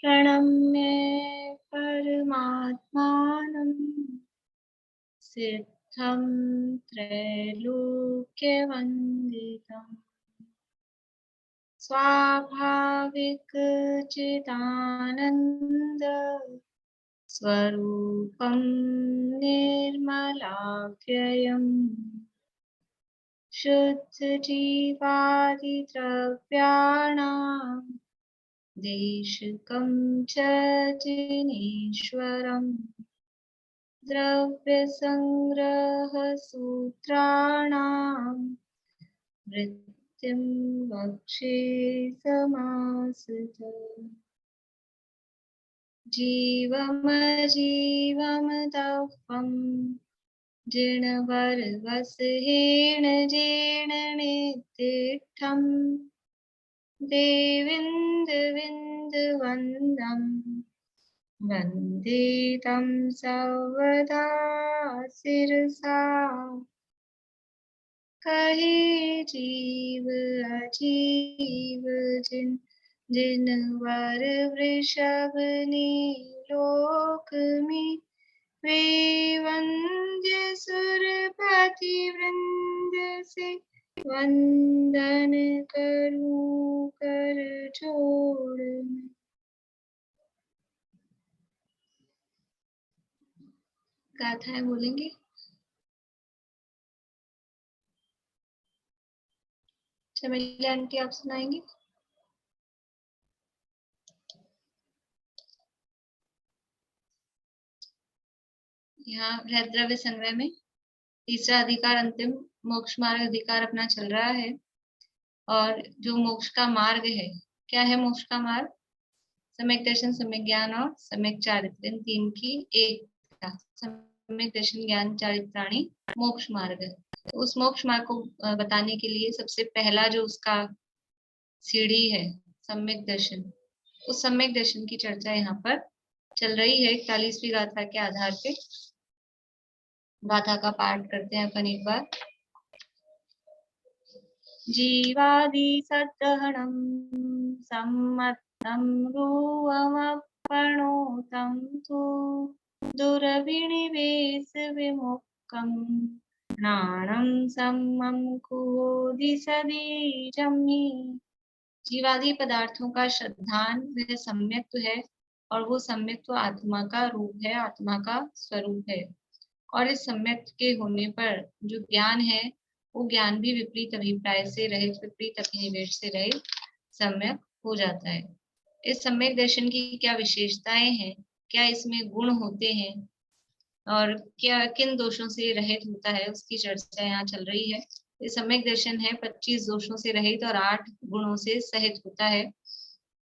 प्रणम्य परमात्मानं सिद्धं त्रैलोक्यवन्दितम् स्वाभाविक चिदानन्द स्वरूपं निर्मलाव्ययम् शुद्धजीवादिद्रव्याणां देशिकं च जिनेश्वरम् द्रव्यसंग्रहसूत्राणां वृत्तिं वक्षे समासृत जीवमजीवमदह्वं जिणवरवसहेण जीर्णनिर्दिष्टं देविन्दविन्दवन्दं वन्दे तं सर्वदा शिरसा कहे जीव अजीव जिनवर वृषभ ने लोक में वे वंद्य सुरपति वृंद से वंदन करूं कर जोड़ में। गाथाएं बोलेंगे। चमेली आंटी आप सुनाएंगे। यहाँ द्रव्य संग्रह में तीसरा अधिकार अंतिम मोक्ष मार्ग अधिकार अपना चल रहा है और जो मोक्ष का मार्ग है, क्या है मोक्ष का मार्ग? सम्यक दर्शन, सम्यक ज्ञान और सम्यक चारित्र, इन तीन की एकता। सम्यक दर्शन, ज्ञान, चारित्राणी मोक्ष मार्ग है। तो उस मोक्ष मार्ग को बताने के लिए सबसे पहला जो उसका सीढ़ी है सम्यक दर्शन, उस सम्यक दर्शन की चर्चा यहाँ पर चल रही है 41वीं गाथा के आधार पे। गाथा का पाठ करते हैं अपन एक बार। जीवादि सद्दहणं सम्मतं रूवमप्रणोतं तु दुर्विनिवेश विमुक्तं नाणं सम्मं कुहोदि सदीजमि। जीवादि पदार्थों का श्रद्धान वह सम्यक्त्व है और वो सम्यक्त्व आत्मा का रूप है, आत्मा का स्वरूप है। और इस सम्यक्त्व के होने पर जो ज्ञान है वो ज्ञान भी विपरीत अभिप्राय से रहित, विपरीत अभिनिवेश से रहित सम्यक हो जाता है। इस सम्यक दर्शन की क्या विशेषताएं हैं, क्या इसमें गुण होते हैं और क्या किन दोषों से रहित होता है, उसकी चर्चा यहाँ चल रही है। ये सम्यक दर्शन है 25 दोषों से रहित और 8 गुणों से सहित होता है।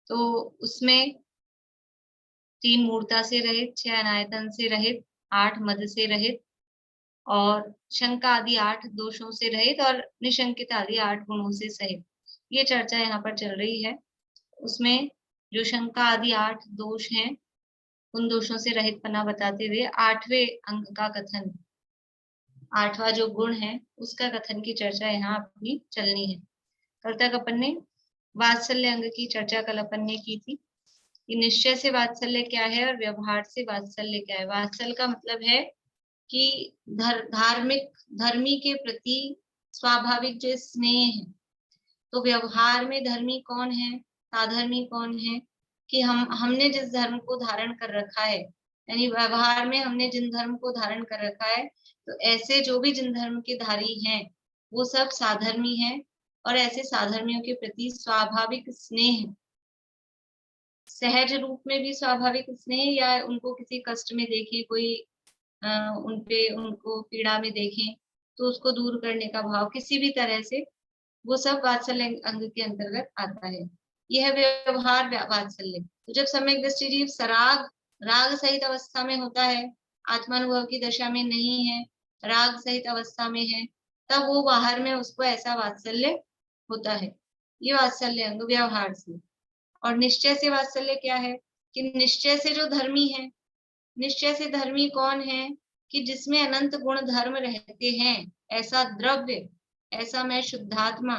तो उसमें 3 मूर्ता से रहित, 6 अनायतन से रहित, 8 मद से रहित और शंका आदि 8 दोषों से रहित और निशंकित आदि 8 गुणों से सहित, ये चर्चा यहाँ पर चल रही है। उसमें जो शंका आदि 8 दोष हैं उन दोषों से रहित पना बताते हुए 8वें अंग का कथन, 8वां जो गुण है उसका कथन की चर्चा यहाँ अपनी चलनी है। कल तक अपन ने वात्सल्य अंग की चर्चा कल अपन ने की थी कि निश्चय से वात्सल्य क्या है और व्यवहार से वात्सल्य क्या है। वात्सल्य का मतलब है कि धार्मिक, धर्मी के प्रति स्वाभाविक जो स्नेह है। तो व्यवहार में धर्मी कौन है, साधर्मी कौन है कि हमने जिस धर्म को धारण कर रखा है, यानी व्यवहार में हमने जिन धर्म को धारण कर रखा है, तो ऐसे जो भी जिन धर्म के धारी हैं वो सब साधर्मी हैं और ऐसे साधर्मियों के प्रति स्वाभाविक स्नेह, सहज रूप में भी स्वाभाविक स्नेह या उनको किसी कष्ट में देखे, कोई उनको पीड़ा में देखें तो उसको दूर करने का भाव, किसी भी तरह से, वो सब वात्सल्य अंग के अंतर्गत आता है। यह व्यवहार वात्सल्य। तो जब सम्यक दृष्टि जीव सराग राग सहित अवस्था में होता है, आत्मानुभव की दशा में नहीं है, राग सहित अवस्था में है, तब वो बाहर में उसको ऐसा वात्सल्य होता है। ये वात्सल्य अंग व्यवहार से। और निश्चय से वात्सल्य क्या है कि निश्चय से जो धर्मी है, निश्चय से धर्मी कौन है कि जिसमें अनंत गुण धर्म रहते हैं, ऐसा द्रव्य, ऐसा मैं शुद्धात्मा,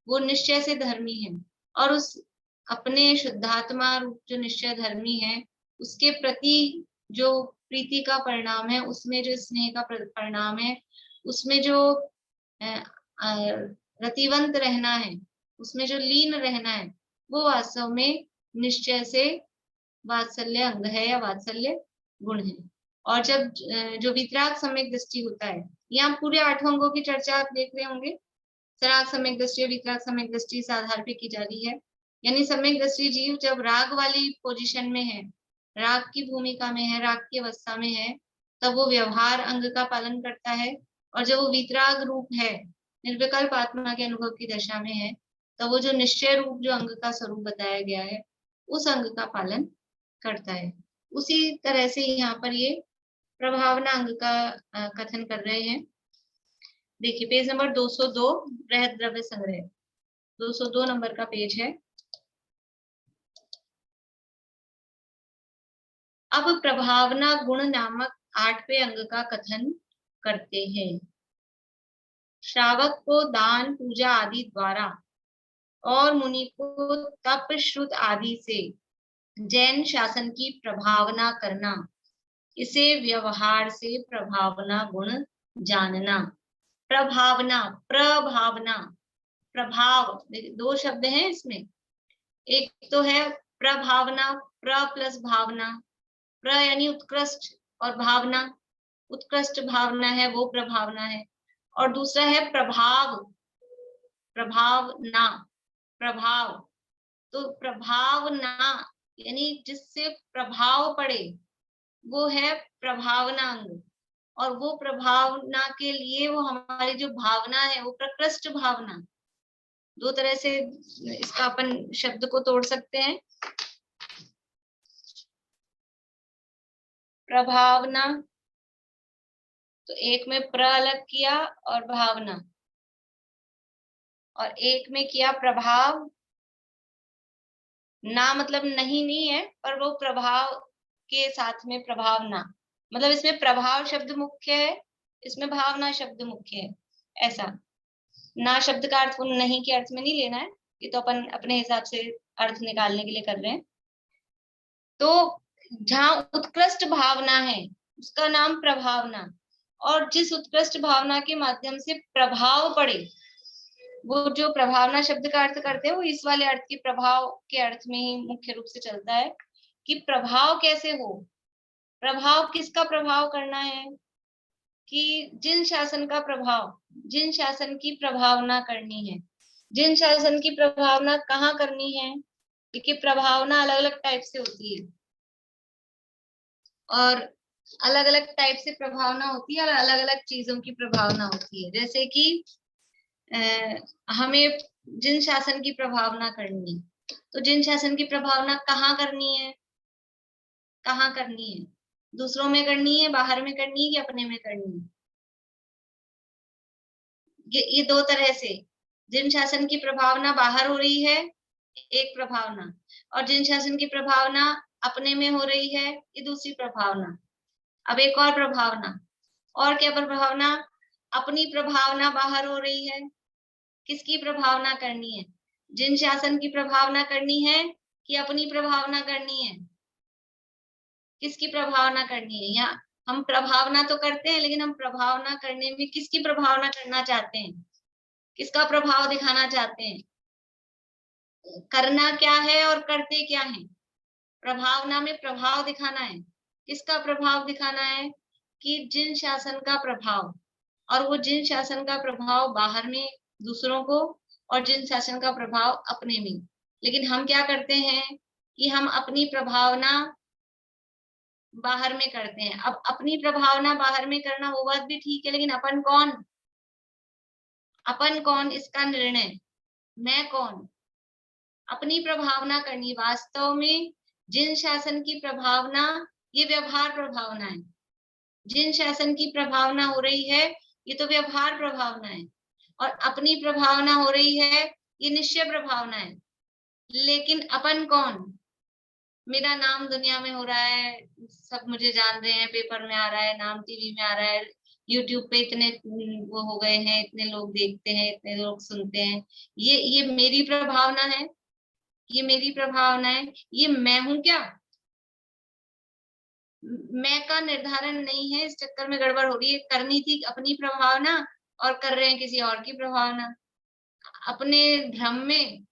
वो निश्चय से धर्मी है। और उस अपने शुद्धात्मा रूप जो निश्चय धर्मी है उसके प्रति जो प्रीति का परिणाम है, उसमें जो स्नेह का परिणाम है, उसमें जो रतिवंत रहना है, उसमें जो लीन रहना है, वो वास्तव में निश्चय से वात्सल्य अंग है या वात्सल्य गुण है। और जब जो वितराग सम्यक दृष्टि होता है, यहाँ पूरे 8 अंगों की चर्चा आप देख रहे होंगे। सराग सम्यक दृष्टि, वितराग सम्यक दृष्टि इस आधार पे की जा रही है। यानी सम्यक दृष्टि जीव जब राग वाली पोजीशन में है, राग की भूमिका में है, राग की अवस्था में है, तब वो व्यवहार अंग का पालन करता है। और जब वो वितराग रूप है, निर्विकल्प आत्मा के अनुभव की दशा में है, तब वो जो निश्चय रूप जो अंग का स्वरूप बताया गया है, उस अंग का पालन करता है। उसी तरह से यहाँ पर ये प्रभावना अंग का कथन कर रहे हैं। देखिए पेज नंबर 202, बृहद द्रव्य संग्रह, 202 नंबर का पेज है। अब प्रभावना गुण नामक 8वें अंग का कथन करते हैं। श्रावक को दान पूजा आदि द्वारा और मुनि को तप श्रुत आदि से जैन शासन की प्रभावना करना, इसे व्यवहार से प्रभावना गुण जानना। प्रभावना, प्रभावना, प्रभाव, दो शब्द हैं इसमें। एक तो है प्रभावना, प्र प्लस भावना, प्र यानी उत्कृष्ट और भावना, उत्कृष्ट भावना है वो प्रभावना है। और दूसरा है प्रभाव, प्रभावना, प्रभाव। तो प्रभावना यानी जिससे प्रभाव पड़े, वो है प्रभावना अंग। और वो प्रभावना के लिए वो हमारी जो भावना है वो प्रकृष्ट भावना। दो तरह से इसका अपन शब्द को तोड़ सकते हैं। प्रभावना, तो एक में प्र अलग किया और भावना, और एक में किया प्रभाव। ना मतलब नहीं नहीं है, पर वो प्रभाव के साथ में प्रभावना, मतलब इसमें प्रभाव शब्द मुख्य है, इसमें भावना शब्द मुख्य है। ऐसा ना शब्द का अर्थ नहीं के अर्थ में नहीं लेना है, ये तो अपन अपने हिसाब से अर्थ निकालने के लिए कर रहे हैं। तो जहां उत्कृष्ट भावना है उसका नाम प्रभावना, और जिस उत्कृष्ट भावना के माध्यम से प्रभाव पड़े, वो जो प्रभावना शब्द का अर्थ करते हैं वो इस वाले अर्थ के प्रभाव के अर्थ में ही मुख्य रूप से चलता है कि प्रभाव कैसे हो। प्रभाव किसका प्रभाव करना है कि जिन शासन का प्रभाव, जिन शासन की प्रभावना करनी है। जिन शासन की प्रभावना कहाँ करनी है, क्योंकि प्रभावना अलग अलग टाइप से होती है और अलग अलग टाइप से प्रभावना होती है और अलग अलग चीजों की प्रभावना होती है। जैसे कि हमें जिन शासन की प्रभावना करनी है, तो जिन शासन की प्रभावना कहाँ करनी है, कहाँ करनी है, दूसरों में करनी है, बाहर में करनी है कि अपने में करनी है। ये दो तरह से, जिन शासन की प्रभावना बाहर हो रही है एक प्रभावना, और जिन शासन की प्रभावना अपने में हो रही है ये दूसरी प्रभावना। अब एक और प्रभावना, और क्या प्रभावना, अपनी प्रभावना बाहर हो रही है। किसकी प्रभावना करनी है, जिन शासन की प्रभावना करनी है कि अपनी प्रभावना करनी है, किसकी प्रभावना करनी है। यहाँ हम प्रभावना तो करते हैं, लेकिन हम प्रभावना करने में किसकी प्रभावना करना चाहते हैं, किसका प्रभाव दिखाना चाहते हैं, करना क्या है और करते क्या है। प्रभावना में प्रभाव दिखाना है, किसका प्रभाव दिखाना है कि जिन शासन का प्रभाव, और वो जिन शासन का प्रभाव बाहर में दूसरों को, और जिन शासन का प्रभाव अपने में। लेकिन हम क्या करते हैं कि हम अपनी प्रभावना बाहर में करते हैं। अब अपनी प्रभावना बाहर में करना वो बात भी ठीक है, लेकिन अपन कौन, अपन कौन इसका निर्णय, मैं कौन। अपनी प्रभावना करनी, वास्तव में जिन शासन की प्रभावना ये व्यवहार प्रभावना है, जिन शासन की प्रभावना हो रही है ये तो व्यवहार प्रभावना है, और अपनी प्रभावना हो रही है ये निश्चय प्रभावना है। लेकिन अपन कौन, मेरा नाम दुनिया में हो रहा है, सब मुझे जान रहे हैं, पेपर में आ रहा है, नाम टीवी में आ रहा है, यूट्यूब पे इतने वो हो गए हैं, इतने लोग देखते हैं, इतने लोग सुनते हैं, ये मेरी प्रभावना है। ये मेरी प्रभावना है, ये मैं हूं क्या? मैं का निर्धारण नहीं है, इस चक्कर में गड़बड़ हो रही है। करनी थी अपनी प्रभावना और कर रहे हैं किसी और की प्रभावना। अपने भ्रम में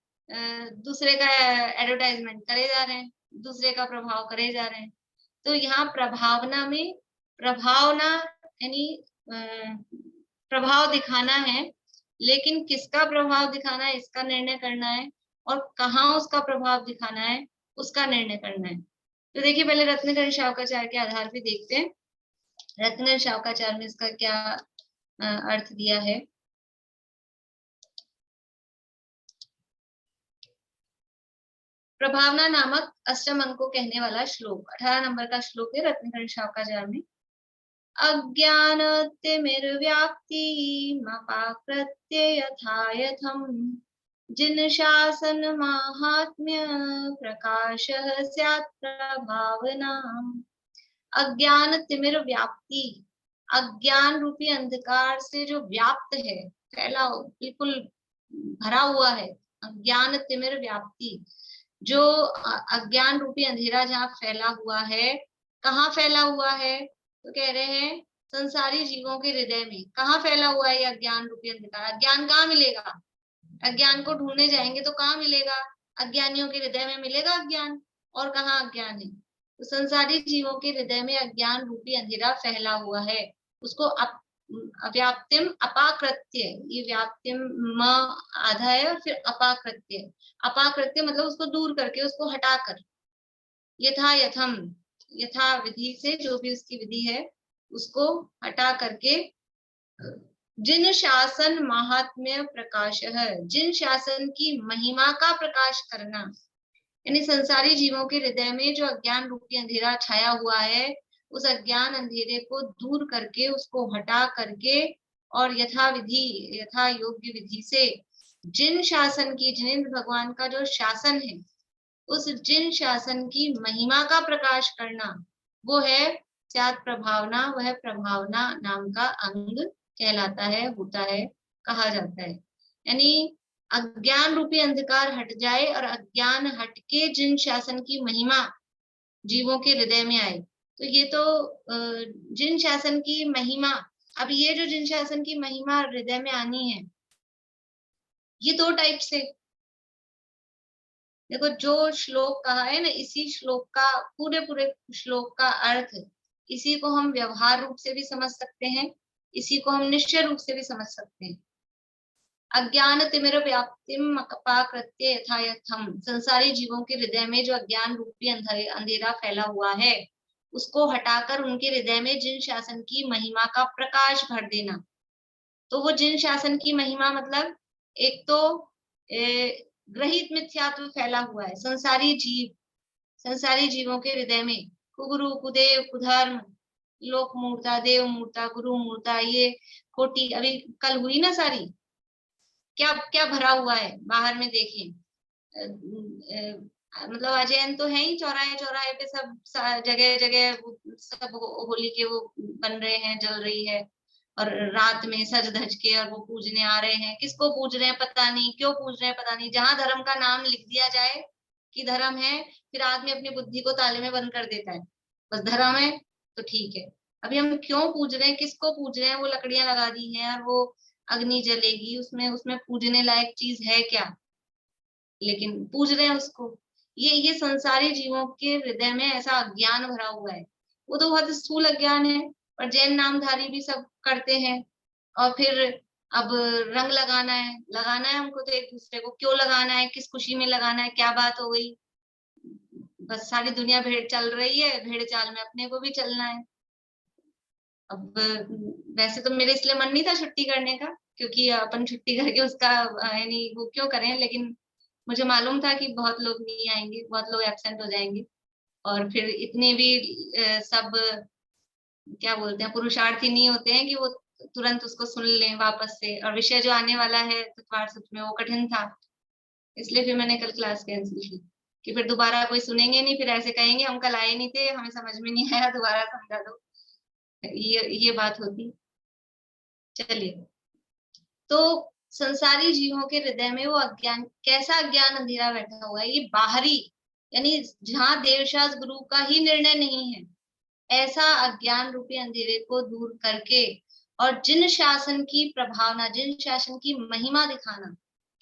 दूसरे का एडवर्टाइजमेंट करे जा रहे हैं, दूसरे का प्रभाव करे जा रहे हैं। तो यहाँ प्रभावना में प्रभावना यानी प्रभाव दिखाना है, लेकिन किसका प्रभाव दिखाना है इसका निर्णय करना है, और कहाँ उसका प्रभाव दिखाना है उसका निर्णय करना है। तो देखिए पहले रत्नकर शावकाचार्य के आधार पे देखते हैं, रत्नकर शावकाचार्य ने इसका क्या अर्थ दिया है। प्रभावना नामक अष्टम अंक को कहने वाला श्लोक 18 नंबर का श्लोक है रत्नकर शावकाचार्य में। अज्ञानतिमिर्व्याप्ति मपाकृत्य यथा यथम जिन शासन माहात्म्य प्रकाशः स्यात् प्रभावना। अज्ञान तिमिर व्याप्ति, अज्ञान रूपी अंधकार से जो व्याप्त है, फैला बिल्कुल भरा हुआ है, अज्ञान तिमिर व्याप्ति, जो अज्ञान रूपी अंधेरा जहाँ फैला हुआ है, कहाँ फैला हुआ है? तो कह रहे हैं संसारी जीवों के हृदय में। कहाँ फैला हुआ है ये अज्ञान रूपी अंधकार? अज्ञान कहाँ मिलेगा? अज्ञान को ढूंढने जाएंगे तो कहाँ मिलेगा? अज्ञानियों के हृदय में मिलेगा अज्ञान, और कहाँ अज्ञान है? तो संसारी जीवों के हृदय में अज्ञान रूपी अंधेरा फैला हुआ है, उसको अव्याप्तिम अपाकृत्य, ये व्याप्तिम म आधा है और फिर अपाकृत्य, अपाकृत्य मतलब उसको दूर करके, उसको हटाकर, यथा यथम, यथा विधि से, जो भी उसकी विधि है उसको हटा करके, जिन शासन महात्म्य प्रकाश है, जिन शासन की महिमा का प्रकाश करना, यानी संसारी जीवों के हृदय में जो अज्ञान रूपी अंधेरा छाया हुआ है, उस अज्ञान अंधेरे को दूर करके, उसको हटा करके, और यथा विधि, यथा योग्य विधि से जिन शासन की, जिनेंद्र भगवान का जो शासन है, उस जिन शासन की महिमा का प्रकाश करना, वो है स्यात् प्रभावना, वह प्रभावना नाम का अंग कहलाता है, होता है, कहा जाता है। यानी अज्ञान रूपी अंधकार हट जाए और अज्ञान हट के जिन शासन की महिमा जीवों के हृदय में आए, तो ये तो जिन शासन की महिमा, अब ये जो जिन शासन की महिमा हृदय में आनी है, ये दो टाइप से, देखो जो श्लोक कहा है ना, इसी श्लोक का, पूरे पूरे श्लोक का अर्थ, इसी को हम व्यवहार रूप से भी समझ सकते हैं, इसी को हम निश्चय रूप से भी समझ सकते हैं। अज्ञान तिमिर व्याप्तिम अपाकृत्य यथा यथम, संसारी जीवों के हृदय में जो अज्ञान रूपी अंधेरा फैला हुआ है, उसको हटाकर उनके हृदय में जिन शासन की महिमा का प्रकाश भर देना। तो वो जिन शासन की महिमा मतलब, एक तो ग्रहित मिथ्यात्व फैला हुआ है, संसारी जीव, संसारी जीवों के हृदय में कुगुरु कुदेव कुधर्म, लोक मूर्ता, देव मूर्ता, गुरु मूर्ता, ये खोटी अभी कल हुई ना सारी, क्या क्या भरा हुआ है बाहर में, देखें। मतलब अजैन तो है ही, चौराहे चौराहे पे सब जगह जगह सब होली के वो बन रहे हैं, जल रही है, और रात में सज धज के और वो पूजने आ रहे हैं। किसको पूज रहे हैं पता नहीं, क्यों पूज रहे हैं पता नहीं। जहां धर्म का नाम लिख दिया जाए कि धर्म है, फिर आदमी अपनी बुद्धि को ताले में बंद कर देता है, बस धर्म है तो ठीक है। अभी हम क्यों पूज रहे हैं, किसको पूज रहे हैं? वो लकड़ियां लगा दी हैं और वो अग्नि जलेगी, उसमें उसमें पूजने लायक चीज है क्या? लेकिन पूज रहे हैं उसको। ये संसारी जीवों के हृदय में ऐसा अज्ञान भरा हुआ है, वो तो बहुत स्थूल अज्ञान है, पर जैन नामधारी भी सब करते हैं। और फिर अब रंग लगाना है हमको, तो एक दूसरे को क्यों लगाना है, किस खुशी में लगाना है, क्या बात हो गई? बस सारी दुनिया भेड़ चल रही है, भेड़ चाल में अपने को भी चलना है। अब वैसे तो मेरे इसलिए मन नहीं था छुट्टी करने का, क्योंकि अपन छुट्टी करके उसका यानी वो क्यों करें, लेकिन मुझे मालूम था कि बहुत लोग नहीं आएंगे, बहुत लोग एब्सेंट हो जाएंगे, और फिर इतने भी सब क्या बोलते हैं, पुरुषार्थी नहीं होते हैं कि वो तुरंत उसको सुन लें वापस से, और विषय जो आने वाला है तत्वार सच में वो कठिन था, इसलिए फिर मैंने कल क्लास कैंसिल की, कि फिर दोबारा कोई सुनेंगे नहीं, फिर ऐसे कहेंगे हम कल आए नहीं थे, हमें समझ में नहीं आया, दोबारा समझा दो, ये बात होती। चलिए, तो संसारी जीवों के हृदय में वो अज्ञान, कैसा अज्ञान अंधेरा बैठा हुआ है, ये बाहरी, यानी जहाँ देवशास गुरु का ही निर्णय नहीं है, ऐसा अज्ञान रूपी अंधेरे को दूर करके और जिन शासन की प्रभावना, जिन शासन की महिमा दिखाना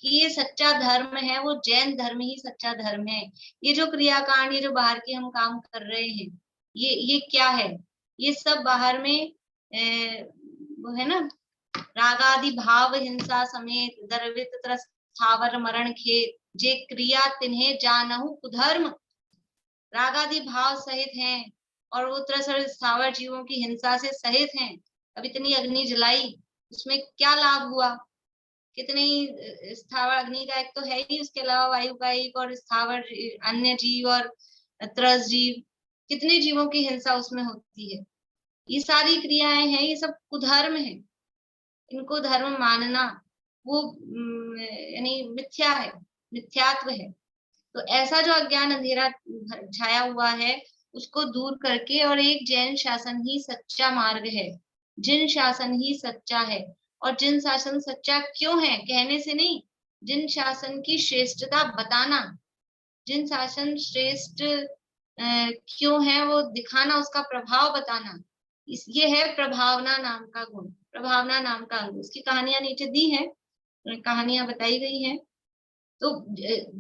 कि ये सच्चा धर्म है, वो जैन धर्म ही सच्चा धर्म है। ये जो क्रियाकांड, ये जो बाहर के हम काम कर रहे हैं, ये क्या है? ये सब बाहर में वो है ना, रागादि भाव हिंसा समेत द्रवित त्रस्त स्थावर मरण खेत, जे क्रिया तिन्हें जानहु कुधर्म। रागादि भाव सहित हैं और वो त्रस्त स्थावर जीवों की हिंसा से सहित हैं। अब इतनी अग्नि जलाई, उसमें क्या लाभ हुआ? कितनी स्थावर अग्नि का एक तो है ही, उसके अलावा वायु का एक, और स्थावर अन्य जीव और त्रस्त जीव, कितने जीवों की हिंसा उसमें होती है। ये सारी क्रियाएं हैं, ये सब कुधर्म है। इनको धर्म मानना वो यानी मिथ्या है, मिथ्यात्व है। तो ऐसा जो अज्ञान अंधेरा छाया हुआ है, उसको दूर करके, और एक जैन शासन ही सच्चा मार्ग है, जिन शासन ही सच्चा है। और जिन शासन सच्चा क्यों है कहने से नहीं, जिन शासन की श्रेष्ठता बताना, जिन शासन श्रेष्ठ क्यों है वो दिखाना, उसका प्रभाव बताना, ये है प्रभावना नाम का गुण, प्रभावना नाम का अंग। उसकी कहानियां नीचे दी है, कहानियां बताई गई हैं। तो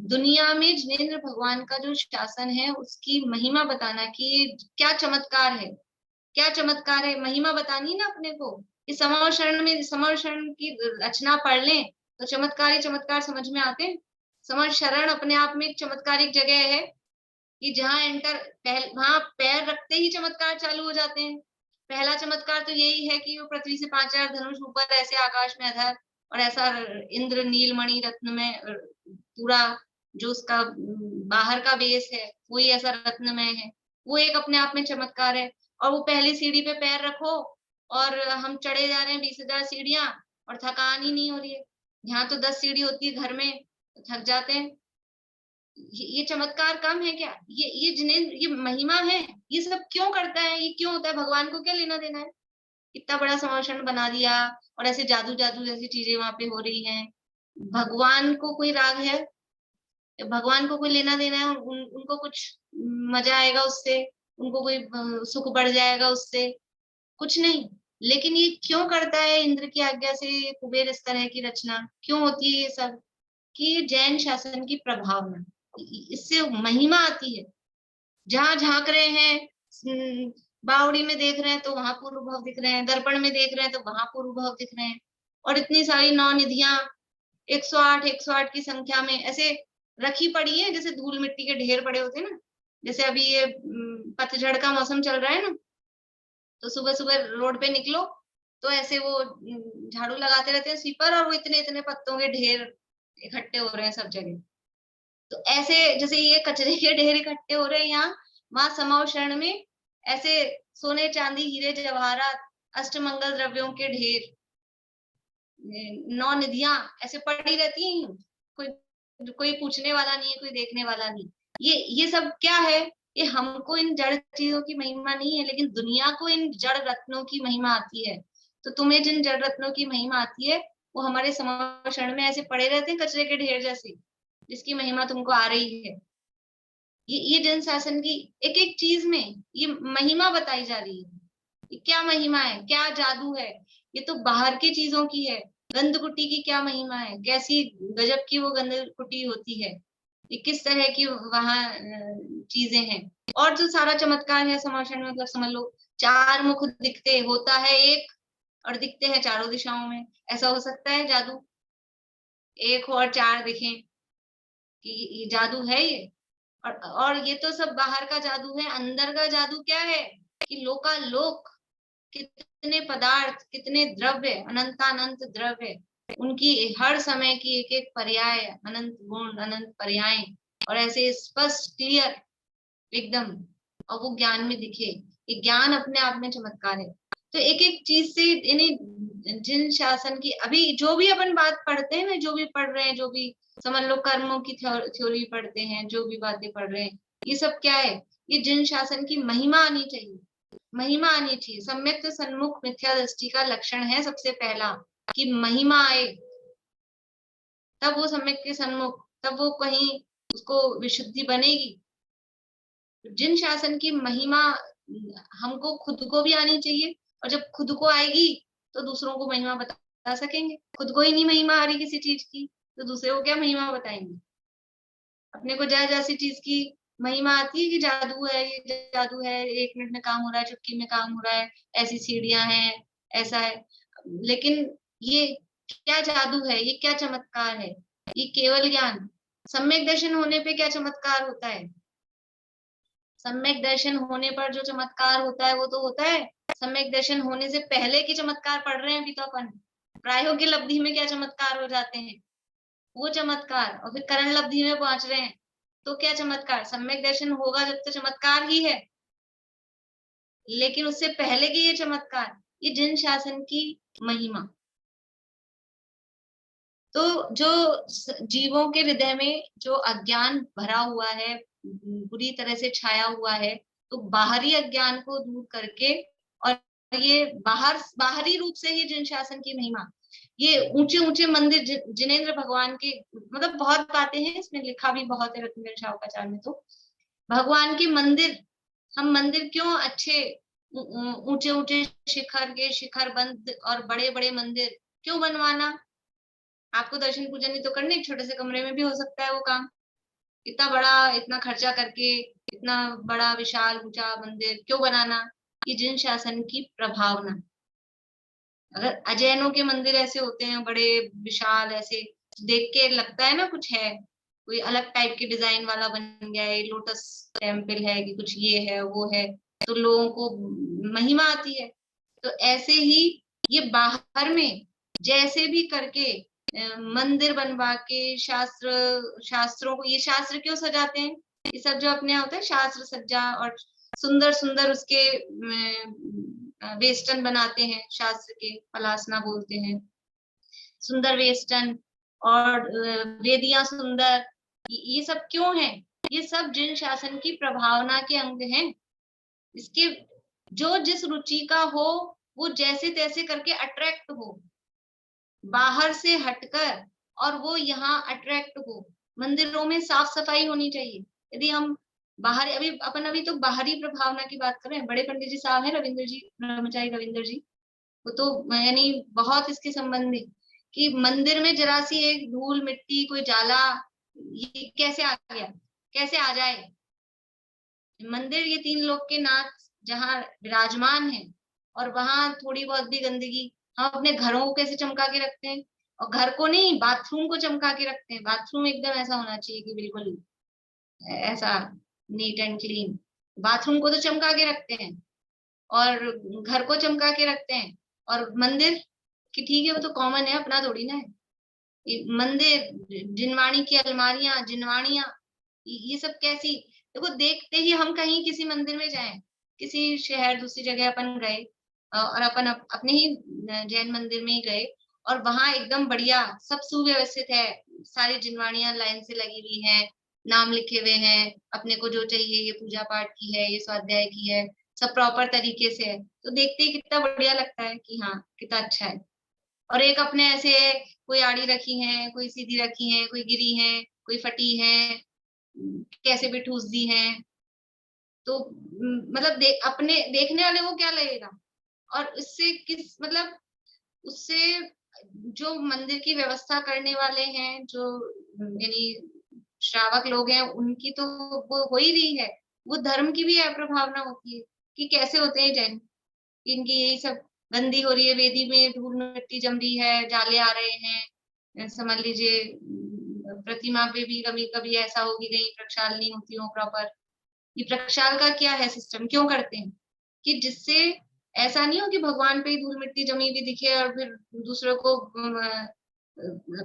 दुनिया में जिनेंद्र भगवान का जो शासन है, उसकी महिमा बताना कि क्या चमत्कार है, क्या चमत्कार है, महिमा बतानी ना अपने को। इस समर शरण में, समर शरण की रचना पढ़ लें तो चमत्कार ही चमत्कार समझ में आते हैं। समर शरण अपने आप में एक चमत्कारिक जगह है कि जहाँ वहां पैर रखते ही चमत्कार चालू हो जाते हैं। पहला चमत्कार तो यही है कि वो पृथ्वी से 5000 धनुष ऊपर ऐसे आकाश में अधर, और ऐसा इंद्र नीलमणि रत्न में पूरा जो उसका बाहर का बेस है वही ऐसा रत्नमय है, वो एक अपने आप में चमत्कार है। और वो पहली सीढ़ी पे पैर रखो और हम चढ़े जा रहे हैं 20,000 सीढ़ियां और थकान ही नहीं हो रही है। यहाँ तो 10 सीढ़ी होती है घर में, थक जाते हैं। ये चमत्कार कम है क्या? ये जिनेंद्र, ये महिमा है। ये सब क्यों करता है, ये क्यों होता है? भगवान को क्या लेना देना है? इतना बड़ा समर्षण बना दिया और ऐसे जादू जादू जैसी चीजें वहां पे हो रही हैं। भगवान को कोई राग है? भगवान को कोई लेना देना है? उनको कुछ मजा आएगा उससे? उनको कोई सुख बढ़ जाएगा उससे? कुछ नहीं। लेकिन ये क्यों करता है? इंद्र की आज्ञा से कुबेर इस तरह की रचना क्यों होती है ये सब? कि जैन शासन की प्रभावना, इससे महिमा आती है। जहां झांक रहे हैं, बावड़ी में देख रहे हैं तो वहां पूर्व भाव दिख रहे हैं, दर्पण में देख रहे हैं तो वहां पूर्व भाव दिख रहे हैं। और इतनी सारी 9 निधियां 108 की संख्या में ऐसे रखी पड़ी है, जैसे धूल मिट्टी के ढेर पड़े होते हैं ना। जैसे अभी ये पतझड़ का मौसम चल रहा है ना, तो सुबह सुबह रोड पे निकलो तो ऐसे वो झाड़ू लगाते रहते हैं स्वीपर, और वो इतने इतने पत्तों के ढेर इकट्ठे हो रहे हैं सब जगह। तो ऐसे जैसे ये कचरे के ढेर इकट्ठे हो रहे हैं यहाँ, माँ समाव शरण में ऐसे सोने चांदी हीरे जवाहरात अष्टमंगल द्रव्यों के ढेर, 9 निधियां ऐसे पड़ी रहती हैं। कोई कोई पूछने वाला नहीं है, कोई देखने वाला नहीं। ये सब क्या है? ये हमको इन जड़ चीजों की महिमा नहीं है, लेकिन दुनिया को इन जड़ रत्नों की महिमा आती है। तो तुम्हें जिन जड़ रत्नों की महिमा आती है, वो हमारे समर्षण में ऐसे पड़े रहते हैं कचरे के ढेर जैसे, जिसकी महिमा तुमको आ रही है। ये जन शासन की एक एक चीज में ये महिमा बताई जा रही है। ये क्या महिमा है, क्या जादू है? ये तो बाहर की चीजों की है। गंधकुटी की क्या महिमा है, कैसी गजब की वो गंधकुटी होती है, ये किस तरह की वहां चीजें हैं। और जो सारा चमत्कार है समर्षण में, मतलब समझ लो 4 मुख दिखते, होता है एक और दिखते हैं चारों दिशाओं में। ऐसा हो सकता है जादू एक हो और 4 दिखें? कि ये जादू है ये? और ये तो सब बाहर का जादू है। अंदर का जादू क्या है? कि लोकालोक, कितने पदार्थ, कितने द्रव्य, अनंतानंत द्रव्य, उनकी हर समय की एक एक पर्याय, अनंत गुण, अनंत पर्याय, और ऐसे स्पष्ट क्लियर एकदम, और वो ज्ञान में दिखे। ये ज्ञान अपने आप में चमत्कार है। तो एक एक चीज से इन्हें जिन शासन की, अभी जो भी अपन बात पढ़ते हैं ना, जो भी पढ़ रहे हैं, जो भी समझ लो कर्मों की थ्योरी पढ़ते हैं, जो भी बातें पढ़ रहे हैं, ये सब क्या है? ये जिन शासन की महिमा आनी चाहिए, महिमा आनी चाहिए। सम्यक सन्मुख मिथ्या दृष्टि का लक्षण है सबसे पहला, कि महिमा आए। तब वो सम्यक के सन्मुख, तब वो कहीं उसको विशुद्धि बनेगी। जिन शासन की महिमा हमको खुद को भी आनी चाहिए, और जब खुद को आएगी तो दूसरों को महिमा बता सकेंगे। खुद को ही नहीं महिमा आ रही किसी चीज की, तो दूसरे को क्या महिमा बताएंगे। अपने को जैसी चीज की महिमा आती है कि जादू है, ये जादू है, 1 मिनट में काम हो रहा है, चुटकी में काम हो रहा है, ऐसी सीढ़ियां हैं, ऐसा है। लेकिन ये क्या जादू है, ये क्या चमत्कार है? ये केवल ज्ञान। सम्यक दर्शन होने पे क्या चमत्कार होता है? सम्यक दर्शन होने पर जो चमत्कार होता है वो तो होता है। सम्यक दर्शन होने से पहले के चमत्कार पढ़ रहे हैं अभी तो अपन। प्रायोगिक लब्धि में क्या चमत्कार हो जाते हैं, वो चमत्कार, और फिर करण लब्धि में पहुंच रहे हैं तो क्या चमत्कार। सम्यक दर्शन होगा जब तो चमत्कार ही है, लेकिन उससे पहले के ये चमत्कार, ये जिन शासन की महिमा। तो जो जीवों के हृदय में जो अज्ञान भरा हुआ है, बुरी तरह से छाया हुआ है, तो बाहरी अज्ञान को दूर करके, और ये बाहरी रूप से ही जिन शासन की महिमा, ये ऊंचे ऊंचे मंदिर जिनेंद्र भगवान के, मतलब बहुत बातें हैं इसमें, लिखा भी बहुत है रत्नेंद्र शाहूकाचार्य में। तो भगवान के मंदिर, हम मंदिर क्यों अच्छे ऊंचे ऊंचे शिखर के शिखर बंद और बड़े बड़े मंदिर क्यों बनवाना? आपको दर्शन पूजन ही तो करने, एक छोटे से कमरे में भी हो सकता है वो काम। इतना बड़ा, इतना खर्चा करके इतना बड़ा विशाल ऊंचा मंदिर क्यों बनाना? ये जिन शासन की प्रभावना। अगर अजैनों के मंदिर ऐसे होते हैं बड़े विशाल, ऐसे देख के लगता है ना कुछ है, कोई अलग टाइप के डिजाइन वाला बन गया है, लोटस टेम्पल है कि कुछ ये है वो है, तो लोगों को महिमा आती है। तो ऐसे ही ये बाहर में जैसे भी करके मंदिर बनवा के शास्त्रों को, ये शास्त्र क्यों सजाते हैं? ये सब जो अपने यहाँ होता है शास्त्र सज्जा, और सुंदर सुंदर उसके वेस्टर्न बनाते हैं, शास्त्र के पलासना बोलते हैं, सुंदर वेस्टर्न, और वेदियां सुंदर, ये सब क्यों है? ये सब जिन शासन की प्रभावना के अंग हैं। इसके जो जिस रुचि का हो, वो जैसे तैसे करके अट्रैक्ट हो, बाहर से हटकर, और वो यहाँ अट्रैक्ट हो। मंदिरों में साफ सफाई होनी चाहिए। यदि हम बाहर, अभी तो बाहरी प्रभावना की बात कर रहे हैं। बड़े पंडित जी साहब हैं रविंद्र जी, ब्रह्मचारी रविंद्र जी, वो तो यानी बहुत इसके संबंधित, कि मंदिर में जरा सी एक धूल मिट्टी कोई जाला, ये कैसे आ गया, कैसे आ जाए? मंदिर ये 3 लोक के नाथ जहाँ विराजमान है, और वहां थोड़ी बहुत भी गंदगी, हम अपने घरों को कैसे चमका के रखते हैं, और घर को नहीं, बाथरूम को चमका के रखते हैं। बाथरूम एकदम ऐसा होना चाहिए कि बिल्कुल ऐसा नीट एंड क्लीन। बाथरूम को तो चमका के रखते हैं, और घर को चमका के रखते हैं, और मंदिर कि ठीक है वो तो कॉमन है, अपना थोड़ी ना है। ये मंदिर, जिनवाणी की अलमारियां, जिनवाणियां, ये सब कैसी। देखो देखते ही हम कहीं किसी मंदिर में जाएं, किसी शहर दूसरी जगह अपन गए, और अपन अपने ही जैन मंदिर में ही गए, और वहां एकदम बढ़िया सब सुव्यवस्थित है, सारी जिनवाणियां लाइन से लगी हुई हैं, नाम लिखे हुए हैं, अपने को जो चाहिए, ये पूजा पाठ की है, ये स्वाध्याय की है, सब प्रॉपर तरीके से है, तो देखते ही कितना बढ़िया लगता है कि हाँ कितना अच्छा है। और एक अपने ऐसे, कोई आड़ी रखी है, कोई सीधी रखी है, कोई गिरी है, कोई फटी है, कैसे भी ठूस दी है, तो मतलब अपने देखने वाले को क्या लगेगा? और उससे किस मतलब, उससे जो मंदिर की व्यवस्था करने वाले हैं, जो यानी श्रावक लोग हैं, उनकी तो वो हो ही रही है, वो धर्म की भी प्रभावना होती है कि कैसे होते हैं जैन। इनकी यही सब गंदी हो रही है, वेदी में धूल मिट्टी जम रही है, जाले आ रहे हैं, समझ लीजिए प्रतिमा पे भी कभी कभी ऐसा हो कि कहीं प्रक्षाल नहीं होती हो प्रॉपर। ये प्रक्षाल का क्या है सिस्टम, क्यों करते हैं? कि जिससे ऐसा नहीं हो कि भगवान पे ही धूल मिट्टी जमी हुई दिखे, और फिर दूसरों को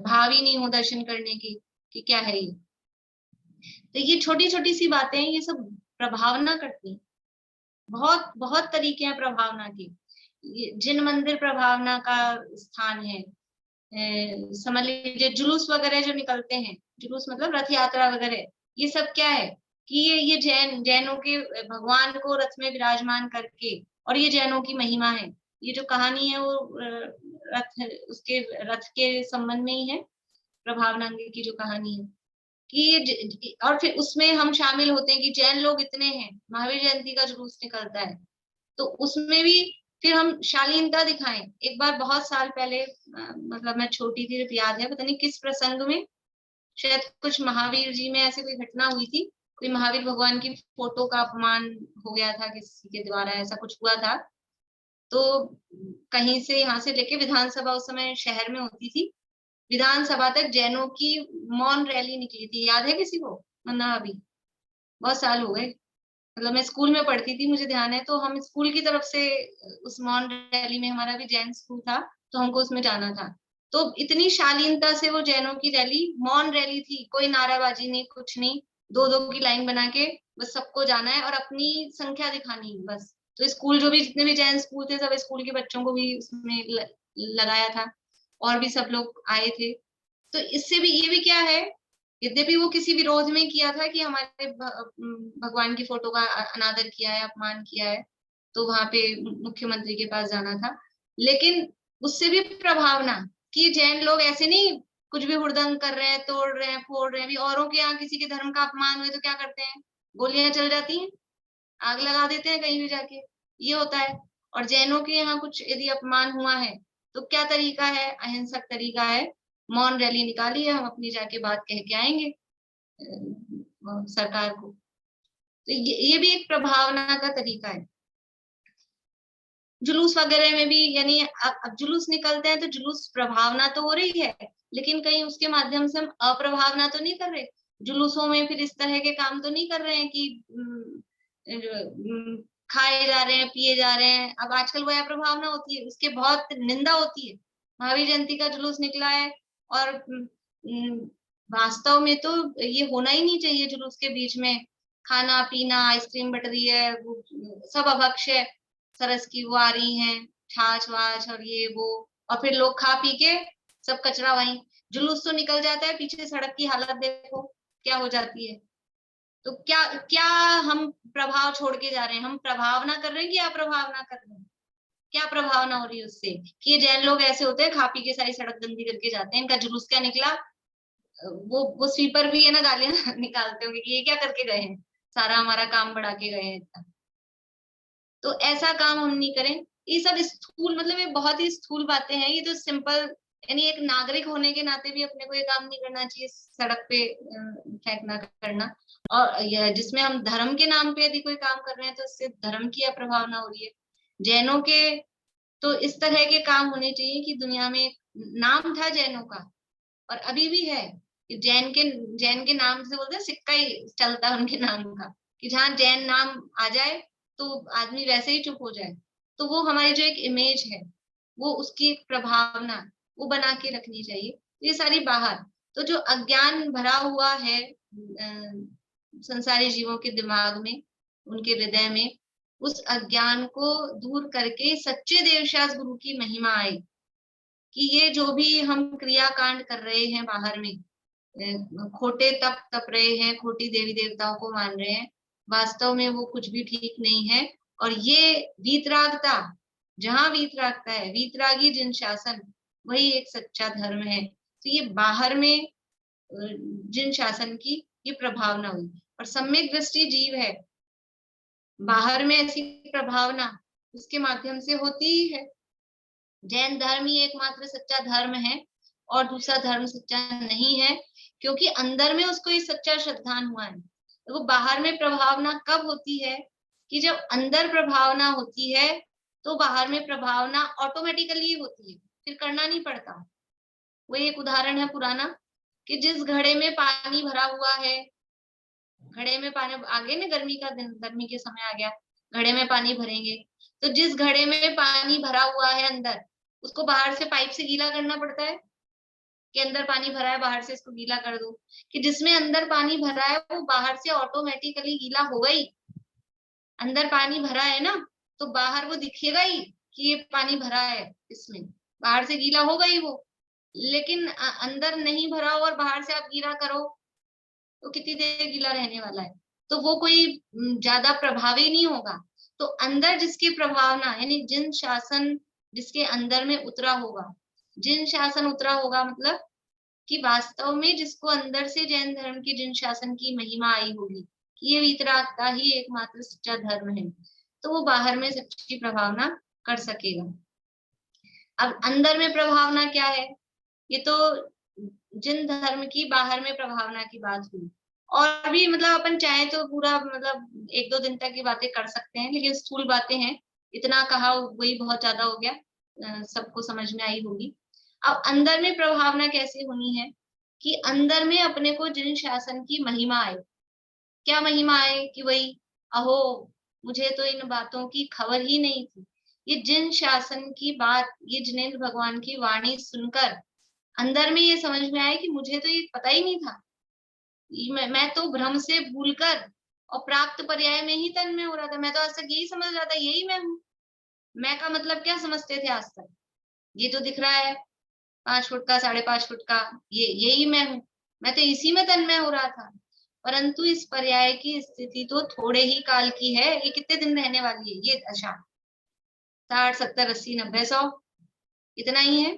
भाव ही नहीं हो दर्शन करने की कि क्या है ये। तो ये छोटी छोटी सी बातें, ये सब प्रभावना करती हैं। बहुत बहुत तरीके हैं प्रभावना के। जिन मंदिर प्रभावना का स्थान है, समझ लीजिए जुलूस वगैरह जो निकलते हैं, जुलूस मतलब रथ यात्रा वगैरह, ये सब क्या है कि ये जैनों के भगवान को रथ में विराजमान करके, और ये जैनों की महिमा है। ये जो कहानी है वो रथ, उसके रथ के संबंध में ही है। प्रभावनांगी की जो कहानी है कि और फिर उसमें हम शामिल होते हैं कि जैन लोग इतने हैं, महावीर जयंती का जुलूस निकलता है, तो उसमें भी फिर हम शालीनता दिखाएं। एक बार बहुत साल पहले मतलब मैं छोटी थी, याद है, पता नहीं किस प्रसंग में, शायद कुछ महावीर जी में ऐसी कोई घटना हुई थी, कोई महावीर भगवान की फोटो का अपमान हो गया था किसी के द्वारा, ऐसा कुछ हुआ था। तो कहीं से यहाँ से लेके विधानसभा उस समय शहर में होती थी, विधानसभा तक जैनों की मौन रैली निकली थी, याद है किसी को? वरना अभी बहुत साल हो गए, मतलब मैं स्कूल में पढ़ती थी, मुझे ध्यान है। तो हम स्कूल की तरफ से उस मौन रैली में, हमारा भी जैन स्कूल था, तो हमको उसमें जाना था। तो इतनी शालीनता से वो जैनों की रैली, मौन रैली थी, कोई नाराबाजी नहीं, कुछ नहीं, दो दो की लाइन बना के बस सबको जाना है और अपनी संख्या दिखानी है बस। तो स्कूल जो भी जितने भी जैन स्कूल थे, सब स्कूल के बच्चों को भी उसमें लगाया था, और भी सब लोग आए थे। तो इससे भी ये भी क्या है, यद्यपि वो किसी विरोध में किया था कि हमारे भगवान की फोटो का अनादर किया है, अपमान किया है, तो वहां पे मुख्यमंत्री के पास जाना था, लेकिन उससे भी प्रभावना कि जैन लोग ऐसे नहीं कुछ भी हुड़दंग कर रहे हैं, तोड़ रहे हैं, फोड़ रहे हैं। अभी औरों के यहाँ किसी के धर्म का अपमान हुए तो क्या करते हैं, गोलियां चल जाती हैं, आग लगा देते हैं कहीं भी जाके, ये होता है। और जैनों के यहाँ कुछ यदि अपमान हुआ है तो क्या तरीका है, अहिंसक तरीका है, मौन रैली निकाली है, हम अपनी जाके बात कह के आएंगे सरकार को। तो ये भी एक प्रभावना का तरीका है। जुलूस वगैरह में भी, यानी अब जुलूस निकलते हैं तो जुलूस प्रभावना तो हो रही है, लेकिन कहीं उसके माध्यम से हम अप्रभावना तो नहीं कर रहे। जुलूसों में फिर इस तरह के काम तो नहीं कर रहे हैं कि खाए जा रहे हैं, पिए जा रहे हैं। अब आजकल वो अप्रभावना होती है, उसके बहुत निंदा होती है। महावीर जयंती का जुलूस निकला है और वास्तव में तो ये होना ही नहीं चाहिए। जुलूस के बीच में खाना पीना, आइसक्रीम बट रही है, वो सब अभक्ष्य सरस की वो आ रही हैं, छाछ वाछ और ये वो, और फिर लोग खा पी के सब कचरा वहीं। जुलूस तो निकल जाता है, पीछे सड़क की हालत देखो क्या हो जाती है। तो क्या क्या हम प्रभाव छोड़ के जा रहे हैं, हम प्रभावना कर रहे हैं कि अप्रभावना कर रहे हैं? क्या प्रभावना हो रही है उससे कि ये जैन लोग ऐसे होते हैं, खा पी के सारी सड़क गंदी करके जाते हैं। इनका जुलूस क्या निकला, वो स्वीपर भी है ना, गालियां निकालते होंगे कि ये क्या करके गए हैं, सारा हमारा काम बढ़ा के गए हैं। तो ऐसा काम हम नहीं करें। ये सब स्थूल, मतलब ये बहुत ही स्थूल बातें हैं, ये तो सिंपल, यानी एक नागरिक होने के नाते भी अपने को ये काम नहीं करना चाहिए, सड़क पे फेंकना करना। और जिसमें हम धर्म के नाम पे यदि कोई काम कर रहे हैं तो इससे धर्म की अप्रभावना हो रही है। जैनों के तो इस तरह के काम होने चाहिए कि दुनिया में नाम था जैनों का, और अभी भी है कि जैन के नाम से बोलते हैं, सिक्का ही चलता है उनके नाम का, कि जहाँ जैन नाम आ जाए तो आदमी वैसे ही चुप हो जाए। तो वो हमारी जो एक इमेज है, वो उसकी एक प्रभावना वो बना के रखनी चाहिए। तो ये सारी बाहर, तो जो अज्ञान भरा हुआ है संसारी जीवों के दिमाग में, उनके हृदय में, उस अज्ञान को दूर करके सच्चे देवशास गुरु की महिमा आए कि ये जो भी हम क्रियाकांड कर रहे हैं बाहर में, खोटे तप तप रहे हैं, खोटी देवी देवताओं को मान रहे हैं, वास्तव में वो कुछ भी ठीक नहीं है। और ये वीतरागता, जहां वीतरागता है, वीतरागी जिन शासन, वही एक सच्चा धर्म है। तो ये बाहर में जिन शासन की ये प्रभावना हुई, और सम्यक दृष्टि जीव है, बाहर में ऐसी प्रभावना उसके माध्यम से होती ही है। जैन धर्म ही एकमात्र सच्चा धर्म है, और दूसरा धर्म सच्चा नहीं है, क्योंकि अंदर में उसको ये सच्चा श्रद्धान हुआ है। तो वो बाहर में प्रभावना कब होती है, कि जब अंदर प्रभावना होती है तो बाहर में प्रभावना ऑटोमेटिकली होती है, फिर करना नहीं पड़ता। वो एक उदाहरण है पुराना, कि जिस घड़े में पानी भरा हुआ है, घड़े में पानी आ गया ना, गर्मी का दिन, गर्मी के समय आ गया, घड़े में पानी भरेंगे, तो जिस घड़े में पानी भरा हुआ है अंदर, उसको बाहर से पाइप से गीला करना पड़ता है कि अंदर पानी भरा है बाहर से इसको गीला कर दो, कि जिसमें अंदर पानी भरा है वो बाहर से ऑटोमेटिकली गीला होगा ही। अंदर पानी भरा है ना, तो बाहर वो दिखेगा ही कि ये पानी भरा है, इसमें बाहर से गीला होगा ही वो। लेकिन अंदर नहीं भरा हो और बाहर से आप गीला करो तो कितनी देर गीला रहने वाला है, तो वो कोई ज्यादा प्रभावी नहीं होगा। तो अंदर जिसकी प्रभावना, यानी जिन शासन जिसके अंदर में उतरा होगा, जिन शासन उतरा होगा मतलब कि वास्तव में जिसको अंदर से जैन धर्म के जिन शासन की महिमा आई होगी कि ये वीतरागता ही एकमात्र सच्चा धर्म है, तो वो बाहर में सच्ची प्रभावना कर सकेगा। अब अंदर में प्रभावना क्या है? ये तो जिन धर्म की बाहर में प्रभावना की बात हुई। और भी मतलब अपन चाहे तो पूरा मतलब 1-2 दिन तक की बातें कर सकते हैं, लेकिन स्थूल बातें हैं। इतना कहा वही बहुत ज्यादा हो गया। सबको समझ में आई होगी। अब अंदर में प्रभावना कैसे होनी है कि अंदर में अपने को जिन शासन की महिमा आए। क्या महिमा आए कि वही अहो मुझे तो इन बातों की खबर ही नहीं थी। ये जिन शासन की बात, ये जिनेंद्र भगवान की वाणी सुनकर अंदर में ये समझ में आया कि मुझे तो ये पता ही नहीं था। मैं तो भ्रम से भूलकर और प्राप्त पर्याय में ही तन्मय हो रहा था। मैं तो आज तक यही समझ रहा था यही मैं हूँ। मैं का मतलब क्या समझते थे आज तक? ये तो दिख रहा है 5 फुट का, 5.5 फुट का, ये यही मैं हूँ। मैं तो इसी में तन्मय हो रहा था। परंतु इस पर्याय की स्थिति तो थोड़े ही काल की है। ये कितने दिन रहने वाली है ये दशा? 60, 70, 80, 90, 100 इतना ही है।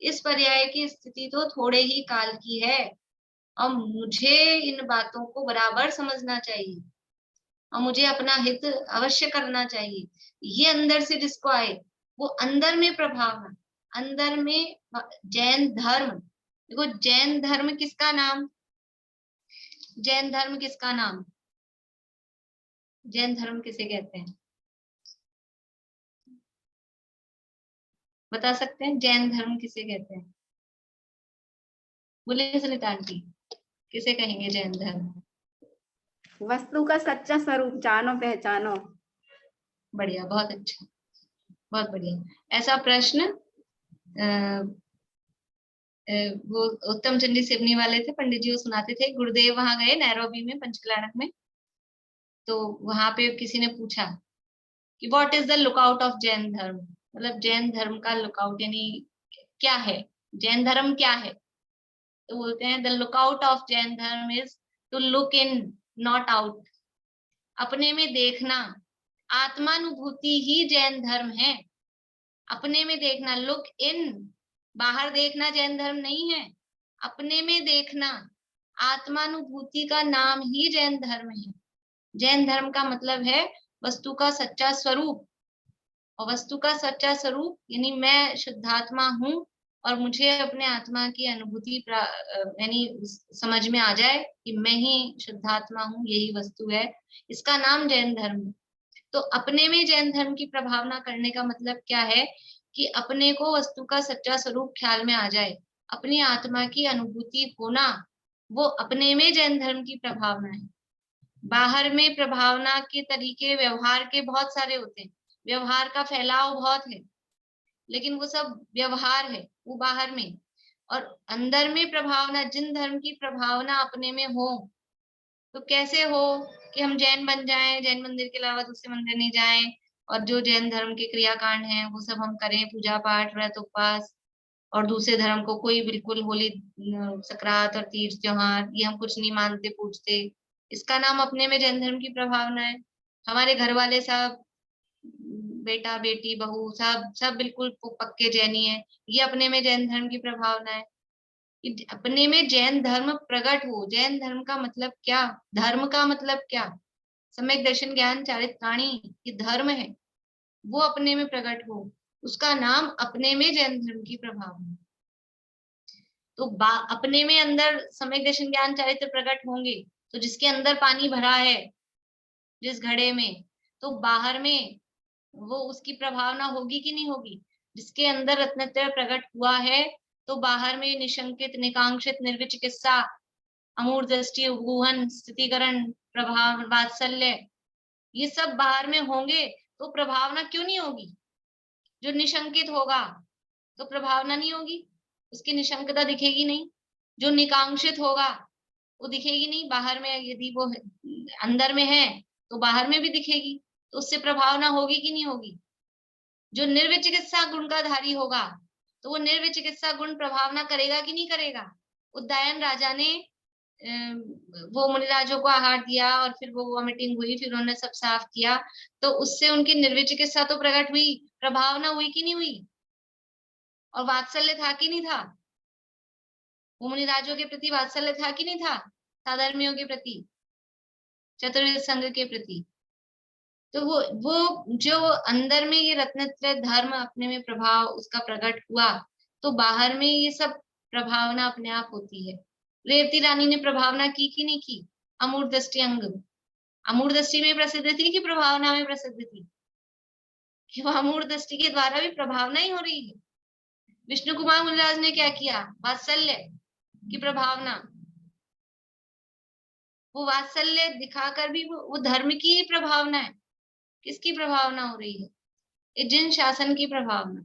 इस पर्याय की स्थिति तो थोड़े ही काल की है और मुझे इन बातों को बराबर समझना चाहिए और मुझे अपना हित अवश्य करना चाहिए। ये अंदर से जिसको आए वो अंदर में प्रभाव है। अंदर में जैन धर्म, देखो जैन धर्म किसका नाम? जैन धर्म किसका नाम? जैन धर्म किसे कहते हैं? बता सकते हैं जैन धर्म किसे कहते हैं? बोलिए सुनीता आंटी, किसे कहेंगे जैन धर्म? वस्तु का सच्चा स्वरूप जानो पहचानो। बढ़िया, बहुत अच्छा, बहुत बढ़िया। ऐसा प्रश्न वो उत्तम चंडी सिवनी वाले थे, पंडित जी वो सुनाते थे। गुरुदेव वहां गए नैरोबी में, पंचकलाड़क में, तो वहां पे किसी ने पूछा कि what is the lookout of Jain धर्म, मतलब जैन धर्म का लुकआउट यानी क्या है, जैन धर्म क्या है? तो बोलते हैं the lookout of Jain dharma is to look in not out. अपने में देखना, आत्मानुभूति ही जैन धर्म है। अपने में देखना, लुक इन, बाहर देखना जैन धर्म नहीं है। अपने में देखना, आत्मानुभूति का नाम ही जैन धर्म है। जैन धर्म का मतलब है वस्तु का सच्चा स्वरूप। और वस्तु का सच्चा स्वरूप यानी मैं शुद्धात्मा हूँ और मुझे अपने आत्मा की अनुभूति यानी समझ में आ जाए कि मैं ही शुद्धात्मा हूँ, यही वस्तु है। इसका नाम जैन धर्म है। तो अपने में जैन धर्म की प्रभावना करने का मतलब क्या है कि अपने को वस्तु का सच्चा स्वरूप ख्याल में आ जाए, अपनी आत्मा की अनुभूति होना, वो अपने में जैन धर्म की प्रभावना है। बाहर में प्रभावना के तरीके व्यवहार के बहुत सारे होते हैं, व्यवहार का फैलाव बहुत है, लेकिन वो सब व्यवहार है, वो बाहर में। और अंदर में प्रभावना, जिन धर्म की प्रभावना अपने में हो, तो कैसे हो कि हम जैन बन जाएं, जैन मंदिर के अलावा दूसरे मंदिर नहीं जाएं और जो जैन धर्म के क्रियाकांड हैं वो सब हम करें, पूजा पाठ, व्रत उपवास, और दूसरे धर्म को कोई बिल्कुल होली सकरात और तीज त्योहार ये हम कुछ नहीं मानते पूजते। इसका नाम अपने में जैन धर्म की प्रभावना है। हमारे घर वाले सब, बेटा बेटी बहू सब सब बिल्कुल पक्के जैनी है, ये अपने में जैन धर्म की प्रभावना है। अपने में जैन धर्म प्रकट हो। जैन धर्म का मतलब क्या? धर्म का मतलब क्या? सम्यक दर्शन ज्ञान चारित्राणी, ये धर्म है, वो अपने में प्रकट हो, उसका नाम अपने में जैन धर्म की प्रभावना। तो अपने में अंदर सम्यक दर्शन ज्ञान चारित्र प्रकट होंगे, तो जिसके अंदर पानी भरा है जिस घड़े में, तो बाहर में वो उसकी प्रभावना होगी कि नहीं होगी? जिसके अंदर रत्नत्रय प्रकट हुआ है, तो बाहर में निशंकित, निकांक्षित, निर्विचिकित्सा, अमूर्त दृष्टि, गुहन, स्थितिकरण, प्रभाव, वात्सल्य, ये सब बाहर में होंगे, तो प्रभावना क्यों नहीं होगी? जो निशंकित होगा तो प्रभावना नहीं होगी, उसकी निशंकता दिखेगी नहीं। जो निकांक्षित होगा वो दिखेगी नहीं बाहर में, यदि वो अंदर में है तो बाहर में भी दिखेगी, तो उससे प्रभावना होगी कि नहीं होगी? जो निर्विचिकित्सा गुण का धारी होगा तो वो निर्विचिकित्सा गुण प्रभावना करेगा कि नहीं करेगा? उदयन राजा ने वो मुनिराजों को आहार दिया और फिर वो वॉमिटिंग हुई, फिर उन्होंने सब साफ किया, तो उससे उनकी निर्विचिकित्सा तो प्रकट हुई, प्रभावना हुई कि नहीं हुई? और वात्सल्य था कि नहीं था? वो मुनिराजों के प्रति वात्सल्य था कि नहीं था, साधर्मियों के प्रति, चतुर्विध संघ के प्रति। तो वो जो अंदर में ये रत्नत्रय धर्म अपने में प्रभाव उसका प्रकट हुआ, तो बाहर में ये सब प्रभावना अपने आप होती है। रेवती रानी ने प्रभावना की कि नहीं की? अमूर्त दृष्टि अंग, अमूर्त दृष्टि में प्रसिद्ध थी कि प्रभावना में प्रसिद्ध थी? कि वो अमूर्त दृष्टि के द्वारा भी प्रभावना ही हो रही है। विष्णु कुमार मुनिराज ने क्या किया? वात्सल्य की प्रभावना, वो वात्सल्य दिखाकर भी वो धर्म की ही प्रभावना है। किसकी प्रभावना हो रही है? ये जिन शासन की प्रभावना।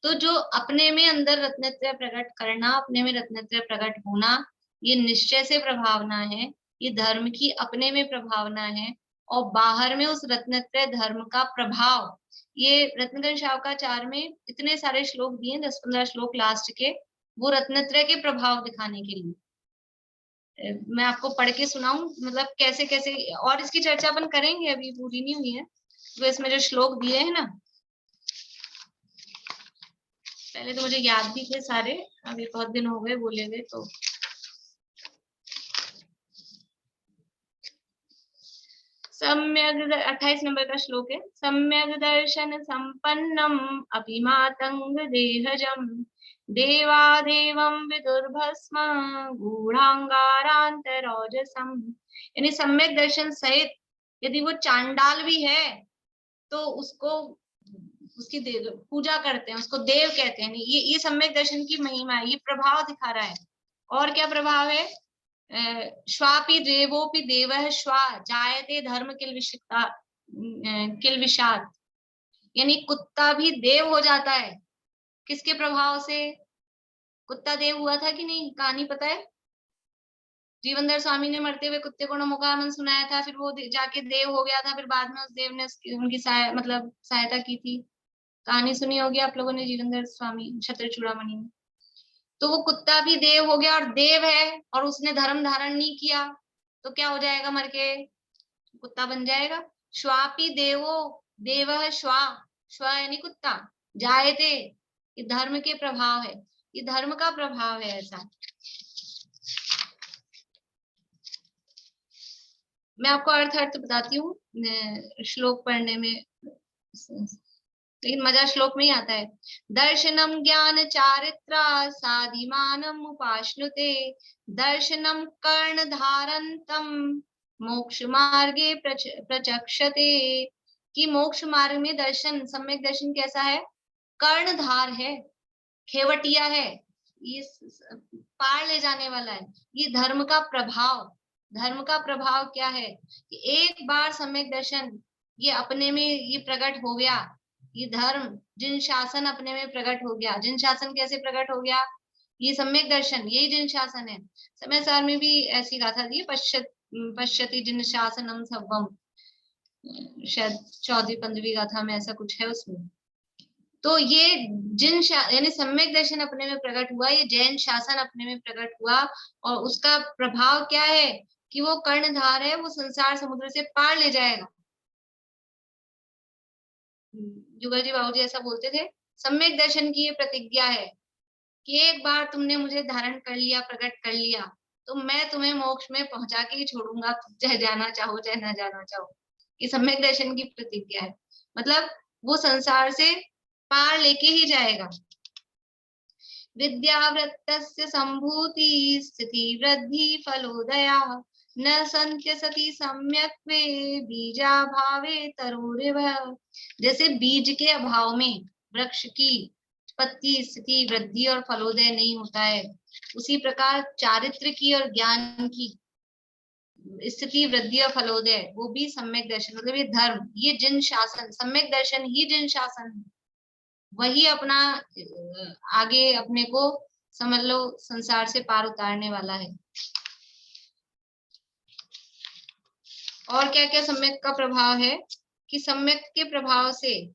तो जो अपने में अंदर रत्नत्रय प्रकट करना, अपने में रत्नत्रय प्रकट होना, ये निश्चय से प्रभावना है, ये धर्म की अपने में प्रभावना है। और बाहर में उस रत्नत्रय धर्म का प्रभाव, ये रत्नत्रय शावकाचार में इतने सारे श्लोक दिए, 10-15 श्लोक लास्ट के, वो रत्नत्रय के प्रभाव दिखाने के लिए। मैं आपको पढ़ के सुनाऊं, मतलब कैसे कैसे, और इसकी चर्चा अपन करेंगे, अभी पूरी नहीं हुई है। तो इसमें जो श्लोक दिए हैं ना, पहले तो मुझे याद भी थे सारे, अभी बहुत दिन हो गए बोले हुए। तो सम्यक 28 नंबर का श्लोक है। सम्यक दर्शन संपन्नम अभिमातंग देहजम देवादेवं विदुर्भस्म गूढ़ांगारांतरोजसम। यानी सम्यक दर्शन सहित यदि वो चांडाल भी है तो उसको, उसकी पूजा करते हैं, उसको देव कहते हैं। ये सम्यक दर्शन की महिमा है, ये प्रभाव दिखा रहा है। और क्या प्रभाव है? श्वापि देवोपि देवः श्वा जायते धर्म किल विषाद। यानी कुत्ता भी देव हो जाता है। किसके प्रभाव से? कुत्ता देव हुआ था कि नहीं? कहानी पता है? जीवनधर स्वामी ने मरते हुए कुत्ते को नमोकामन सुनाया था, फिर वो जाके देव हो गया था, फिर बाद में उस देव ने उनकी सहायता की थी। कहानी सुनी होगी आप लोगों ने, जीवनधर स्वामी क्षत्र चूड़ामणि में। तो वो कुत्ता भी देव हो गया, और देव है और उसने धर्म धारण नहीं किया, तो क्या हो जाएगा? मर के कुत्ता बन जाएगा। श्वापि देवो देवः श्वा, श्वा यानी कुत्ता, जायते, ये धर्म के प्रभाव है, ये धर्म का प्रभाव है। ऐसा मैं आपको अर्थ बताती हूँ श्लोक पढ़ने में, लेकिन मजा श्लोक में ही आता है। दर्शनम ज्ञान चारित्रा साधिमानम उपाश्नुते दर्शनम कर्ण धारंतम मोक्ष मार्गे प्रचक्षते। कि मोक्ष मार्ग में दर्शन, सम्यक दर्शन कैसा है? कर्णधार है, खेवटिया है, ये पार ले जाने वाला है। ये धर्म का प्रभाव, धर्म का प्रभाव क्या है कि एक बार सम्यक दर्शन ये अपने में ये प्रकट हो गया, ये धर्म जिन शासन अपने में प्रकट हो गया। जिन शासन कैसे प्रकट हो गया? ये सम्यक दर्शन, यही जिन शासन है। समय सार में भी ऐसी गाथा दी, पश्यति जिन शासनम सर्वम, शायद 14वीं-15वीं गाथा में ऐसा कुछ है उसमें। तो ये यानी सम्यक दर्शन अपने में प्रकट हुआ, ये जैन शासन अपने में प्रकट हुआ, और उसका प्रभाव क्या है कि वो कर्णधार है, वो संसार समुद्र से पार ले जाएगा। जुगल जी बाबू जी ऐसा बोलते थे, सम्यक दर्शन की ये प्रतिज्ञा है कि एक बार तुमने मुझे धारण कर लिया, प्रकट कर लिया, तो मैं तुम्हें मोक्ष में पहुंचा के ही छोड़ूंगा, चाहे जाना चाहो चाहे ना जाना चाहो। ये सम्यक दर्शन की प्रतिज्ञा है, मतलब वो संसार से पार लेके ही जाएगा। विद्यावृत्तस्य संभूति स्थिति वृद्धि फलोदया न संत्य सती सम्यक्त्वे बीजाभावे तरोरिव। जैसे बीज के अभाव में वृक्ष की उत्पत्ति, स्थिति, वृद्धि और फलोदय नहीं होता है, उसी प्रकार चारित्र की और ज्ञान की स्थिति, वृद्धि और फलोदय, वो भी सम्यक दर्शन, मतलब ये धर्म, ये जिन शासन, सम्यक दर्शन ही जिन शासन है, वही अपना आगे अपने को समझ लो संसार से पार उतारने वाला है। और क्या क्या सम्यक का प्रभाव है कि सम्यक के प्रभाव से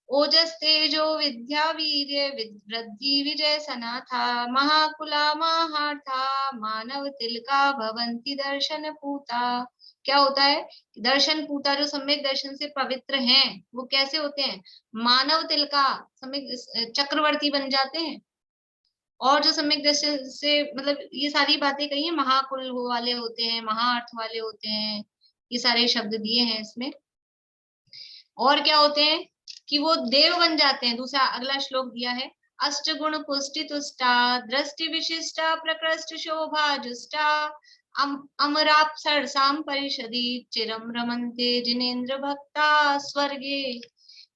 ओजस तेजो विद्या वीर्य वृद्धि विजय सनाथा महाकुला महार्था मानव तिलका भवंती दर्शन पूता। क्या होता है? दर्शन पूता जो सम्यक दर्शन से पवित्र हैं, वो कैसे होते हैं? मानव तिलका, सम्यक चक्रवर्ती बन जाते हैं, और जो सम्यक दृष्टि से मतलब ये सारी बातें कही है, महाकुल वाले होते हैं, महाअर्थ वाले होते हैं, ये सारे शब्द दिए हैं इसमें। और क्या होते हैं कि वो देव बन जाते हैं। दूसरा अगला श्लोक दिया है, अष्टगुण पुष्टि तुष्टा दृष्टि विशिष्टा प्रकृष्ट शोभा जुष्टा अमराप्सरसाम परिषदि चिरम रमन्ते जिनेन्द्र भक्ता स्वर्गे।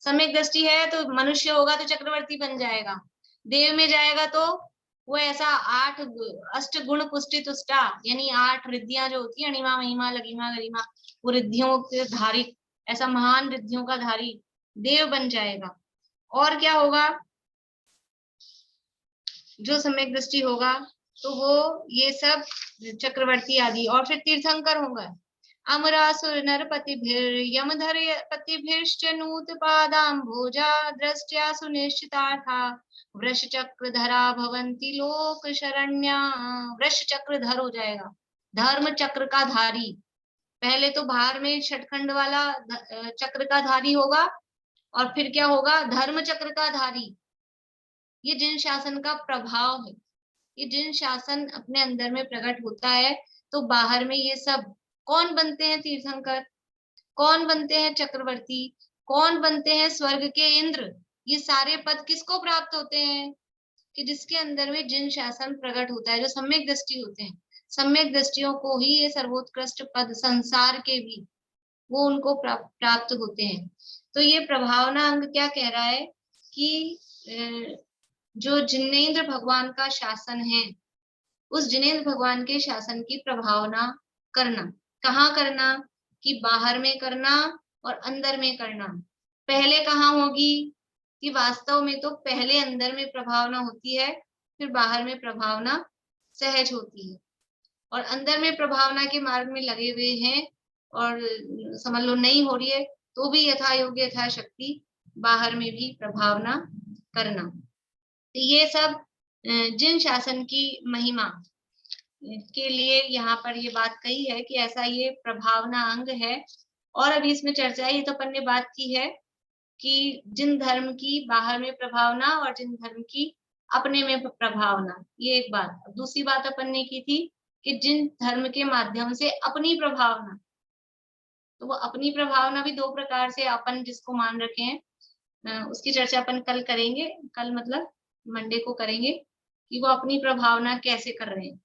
सम्यक दृष्टि है तो मनुष्य होगा तो चक्रवर्ती बन जाएगा, देव में जाएगा तो वो ऐसा 8 अष्ट गुण पुष्टि तुष्टा यानी 8 रिद्धियां जो होती है, अणिमा महिमा लघिमा गरिमा, वो रिद्धियों के धारी, ऐसा महान रिद्धियों का धारी देव बन जाएगा। और क्या होगा, जो सम्यक दृष्टि होगा तो वो ये सब चक्रवर्ती आदि, और फिर तीर्थंकर होगा। अमरासुर नरपतिभिर यमधर पतिभिश्च नूतपादाम्भोजा दृष्ट्या सुनिश्चितार्था वृष चक्रधरा भवन्ति लोक शरण्या। वृष चक्रधर हो जाएगा, धर्म चक्र का धारी। पहले तो बाहर में षटखंड वाला चक्र का धारी होगा, और फिर क्या होगा, धर्म चक्र का धारी। ये जिन शासन का प्रभाव है, ये जिन शासन अपने अंदर में प्रकट होता है तो बाहर में ये सब कौन बनते हैं, तीर्थंकर, कौन बनते हैं चक्रवर्ती, कौन बनते हैं स्वर्ग के इंद्र। ये सारे पद किसको प्राप्त होते हैं, कि जिसके अंदर में जिन शासन प्रकट होता है, जो सम्यक दृष्टि होते हैं, सम्यक दृष्टियों को ही ये सर्वोत्कृष्ट पद संसार के भी वो उनको प्राप्त होते हैं। तो ये प्रभावना अंग क्या कह रहा है कि जो जिनेन्द्र भगवान का शासन है, उस जिनेन्द्र भगवान के शासन की प्रभावना करना। कहाँ करना, कि बाहर में करना और अंदर में करना। पहले कहाँ होगी, कि वास्तव में तो पहले अंदर में प्रभावना होती है, फिर बाहर में प्रभावना सहज होती है। और अंदर में प्रभावना के मार्ग में लगे हुए हैं और समझ लो नहीं हो रही है तो भी यथा योग्य यथा शक्ति बाहर में भी प्रभावना करना। तो ये सब जिन शासन की महिमा के लिए यहाँ पर ये बात कही है कि ऐसा ये प्रभावना अंग है। और अभी इसमें चर्चा है, ये तो अपन ने बात की है कि जिन धर्म की बाहर में प्रभावना और जिन धर्म की अपने में प्रभावना, ये एक बात। दूसरी बात अपन ने की थी कि जिन धर्म के माध्यम से अपनी प्रभावना, तो वो अपनी प्रभावना भी 2 प्रकार से अपन जिसको मान रखे हैं, उसकी चर्चा अपन कल करेंगे। कल मतलब मंडे को करेंगे कि वो अपनी प्रभावना कैसे कर रहे हैं।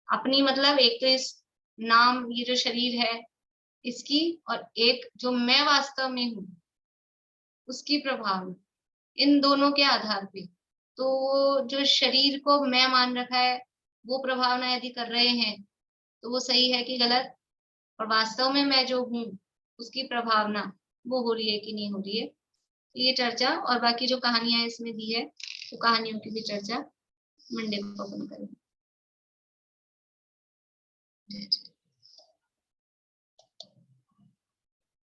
अपनी मतलब एक तो इस नाम, ये जो शरीर है इसकी, और एक जो मैं वास्तव में हूँ उसकी प्रभावना, इन दोनों के आधार पे। तो जो शरीर को मैं मान रखा है वो प्रभावना यदि कर रहे हैं तो वो सही है कि गलत, और वास्तव में मैं जो हूँ उसकी प्रभावना वो हो रही है कि नहीं हो रही है। ये चर्चा और बाकी जो कहानियां इसमें दी है तो कहानियों की भी चर्चा मंडे को अपन करेंगे।